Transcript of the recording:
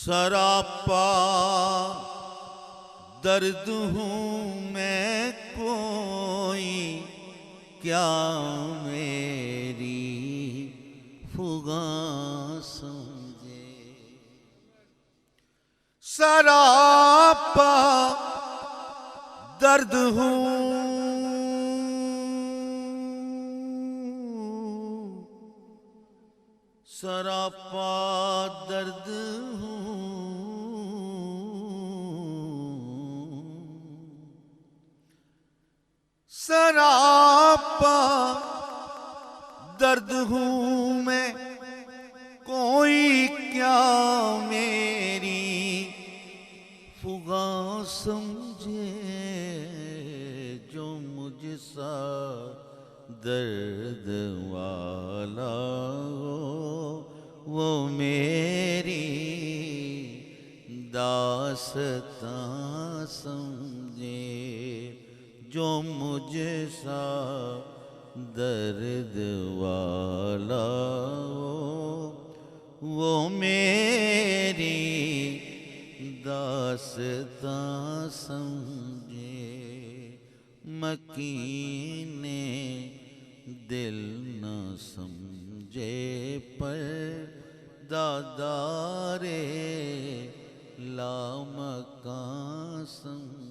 सरापा दर्द हूँ मैं कोई क्या मेरी फुगा समझे। सरापा दर्द हूँ सरापा दर्द हूँ सरापा दर्द हूँ मैं कोई क्या मेरी फुगा समझे। जो मुझसा दर्द वाला हो वो मेरी दास्तां समझे। जो मुझसा दर्द वाला हो वो मेरी दास्तां समझे। मकीने दिल न समझे पर दादारे लामकां समझे।